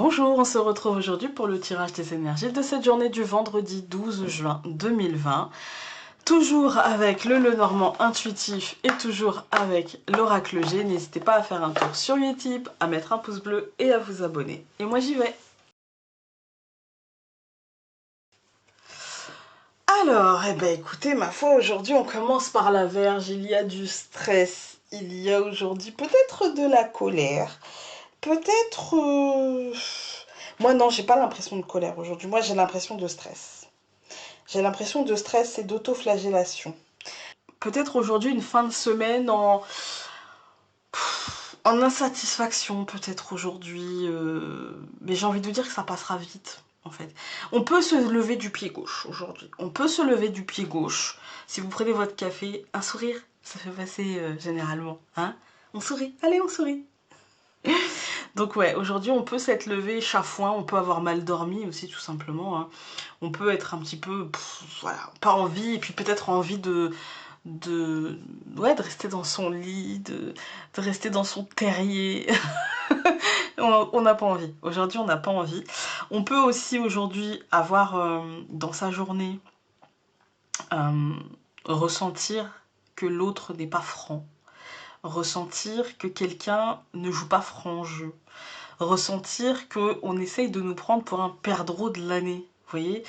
Bonjour, on se retrouve aujourd'hui pour le tirage des énergies de cette journée du vendredi 12 juin 2020. Toujours avec le Lenormand intuitif et toujours avec l'oracle G. N'hésitez pas à faire un tour sur Utip, à mettre un pouce bleu et à vous abonner. Et moi j'y vais. Alors, écoutez, ma foi, aujourd'hui on commence par la Vierge. Il y a du stress, il y a aujourd'hui peut-être de la colère, peut-être... Moi non, j'ai pas l'impression de colère aujourd'hui, moi j'ai l'impression de stress. J'ai l'impression de stress et d'autoflagellation. Peut-être aujourd'hui une fin de semaine en insatisfaction, peut-être aujourd'hui. Mais j'ai envie de dire que ça passera vite, en fait. On peut se lever du pied gauche aujourd'hui. On peut se lever du pied gauche. Si vous prenez votre café, un sourire, ça fait passer généralement. Hein, on sourit. Allez, on sourit. Donc ouais, aujourd'hui on peut s'être levé chafouin, on peut avoir mal dormi aussi tout simplement. Hein. On peut être un petit peu, voilà, pas envie, et puis peut-être envie ouais, de rester dans son lit, de rester dans son terrier. On n'a pas envie. Aujourd'hui on n'a pas envie. On peut aussi aujourd'hui avoir dans sa journée euh, ressentir que l'autre n'est pas franc. Ressentir que quelqu'un ne joue pas franc jeu. Ressentir qu'on essaye de nous prendre pour un perdreau de l'année, vous voyez.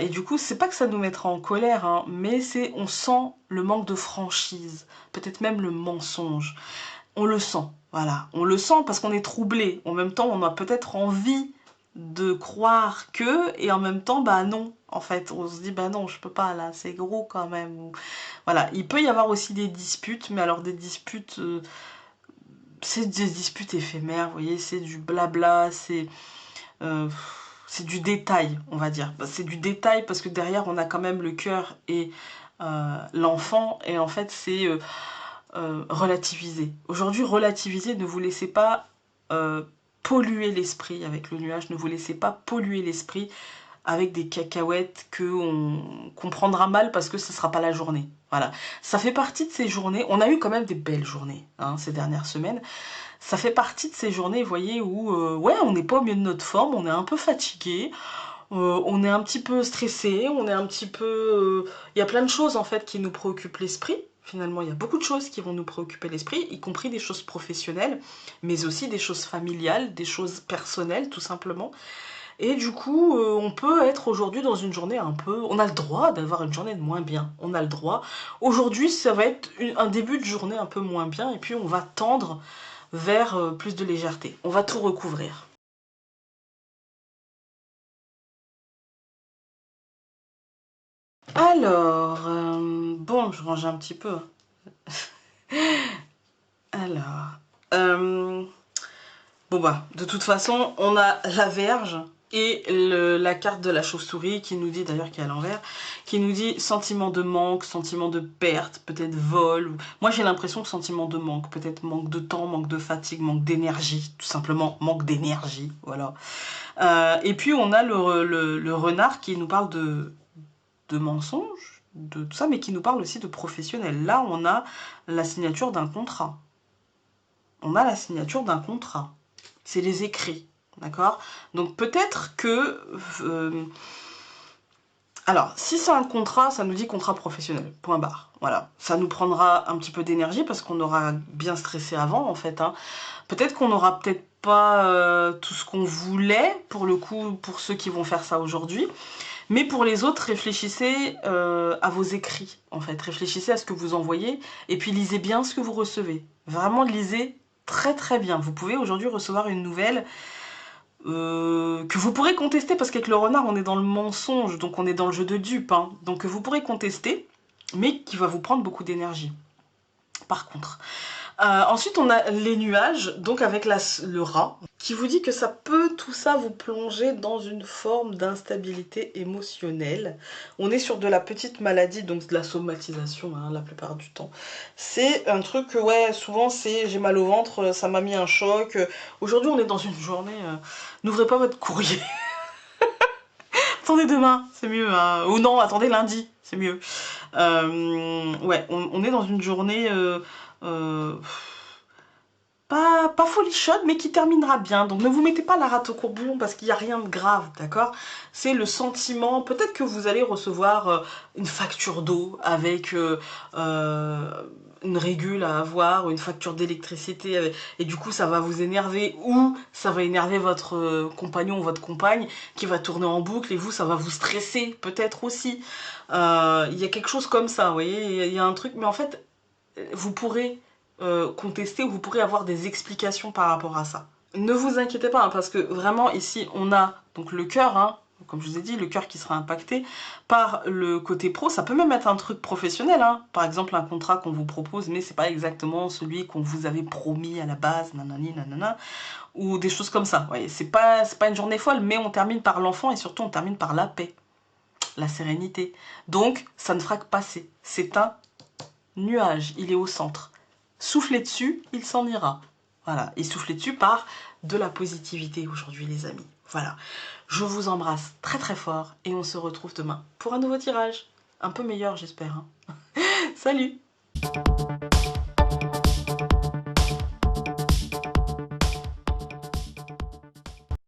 Et du coup, c'est pas que ça nous mettra en colère, hein, mais c'est on sent le manque de franchise, peut-être même le mensonge. On le sent, voilà. On le sent parce qu'on est troublé. En même temps, on a peut-être envie de croire que, et en même temps, bah non. En fait, on se dit, bah non, je peux pas, là, c'est gros quand même. Voilà, il peut y avoir aussi des disputes, mais alors des disputes... c'est des disputes éphémères, vous voyez, c'est du blabla, euh, c'est du détail, on va dire. C'est du détail parce que derrière, on a quand même le cœur et l'enfant, et en fait, c'est relativiser. Aujourd'hui, relativiser, ne vous laissez pas polluer l'esprit avec le nuage, ne vous laissez pas polluer l'esprit avec des cacahuètes qu'on comprendra mal parce que ce ne sera pas la journée. Voilà. Ça fait partie de ces journées. On a eu quand même des belles journées hein, ces dernières semaines. Ça fait partie de ces journées, vous voyez, où ouais, on n'est pas au mieux de notre forme, on est un peu fatigué, on est un petit peu stressé, on est un petit peu... Il y a plein de choses en fait qui nous préoccupent l'esprit. Finalement, il y a beaucoup de choses qui vont nous préoccuper l'esprit, y compris des choses professionnelles, mais aussi des choses familiales, des choses personnelles, tout simplement. Et du coup, on peut être aujourd'hui dans une journée un peu... On a le droit d'avoir une journée de moins bien. On a le droit. Aujourd'hui, ça va être un début de journée un peu moins bien. Et puis, on va tendre vers plus de légèreté. On va tout recouvrir. Alors, bon, je range un petit peu. Alors, euh, bon bah, de toute façon, on a la Vierge et la carte de la chauve-souris qui nous dit, d'ailleurs qui est à l'envers, qui nous dit sentiment de manque, sentiment de perte, peut-être vol. Moi j'ai l'impression que sentiment de manque, peut-être manque de temps, manque de fatigue, manque d'énergie, tout simplement manque d'énergie, voilà. Et puis on a le renard qui nous parle de mensonges, de tout ça, mais qui nous parle aussi de professionnel. Là on a la signature d'un contrat. On a la signature d'un contrat. C'est les écrits, d'accord? Donc peut-être que... alors, si c'est un contrat, ça nous dit contrat professionnel, point barre. Voilà, ça nous prendra un petit peu d'énergie parce qu'on aura bien stressé avant, en fait. Hein. Peut-être qu'on n'aura peut-être pas tout ce qu'on voulait, pour le coup, pour ceux qui vont faire ça aujourd'hui. Mais pour les autres, réfléchissez à vos écrits, en fait. Réfléchissez à ce que vous envoyez et puis lisez bien ce que vous recevez. Vraiment, lisez très très bien. Vous pouvez aujourd'hui recevoir une nouvelle que vous pourrez contester parce qu'avec le renard, on est dans le mensonge, donc on est dans le jeu de dupe. Hein. Donc vous pourrez contester, mais qui va vous prendre beaucoup d'énergie. Par contre. Ensuite, on a les nuages, donc avec le rat, qui vous dit que ça peut tout ça vous plonger dans une forme d'instabilité émotionnelle. On est sur de la petite maladie, donc de la somatisation hein, la plupart du temps. C'est un truc que, ouais, souvent c'est j'ai mal au ventre, ça m'a mis un choc. Aujourd'hui, on est dans une journée, n'ouvrez pas votre courrier. Attendez demain, c'est mieux. Hein. Ou non, attendez lundi, c'est mieux. Ouais, on est dans une journée... Euh, pas folichonne, mais qui terminera bien. Donc ne vous mettez pas la rate au courbouillon parce qu'il n'y a rien de grave, d'accord? C'est le sentiment, peut-être que vous allez recevoir une facture d'eau avec une régule à avoir, ou une facture d'électricité, et du coup ça va vous énerver, ou ça va énerver votre compagnon ou votre compagne qui va tourner en boucle, et vous ça va vous stresser peut-être aussi. Il y a quelque chose comme ça, vous voyez, il y a un truc, mais en fait vous pourrez contester, ou vous pourrez avoir des explications par rapport à ça. Ne vous inquiétez pas, hein, parce que vraiment ici on a donc le cœur, hein, comme je vous ai dit, le cœur qui sera impacté par le côté pro. Ça peut même être un truc professionnel, hein. Par exemple un contrat qu'on vous propose, mais c'est pas exactement celui qu'on vous avait promis à la base, nanani, nanana, ou des choses comme ça. Ouais, c'est pas une journée folle, mais on termine par l'enfant, et surtout on termine par la paix, la sérénité. Donc ça ne fera que passer. C'est un nuage, il est au centre. Soufflez dessus, il s'en ira. Voilà, et soufflez dessus par de la positivité aujourd'hui, les amis. Voilà, je vous embrasse très très fort et on se retrouve demain pour un nouveau tirage. Un peu meilleur, j'espère, hein. Salut!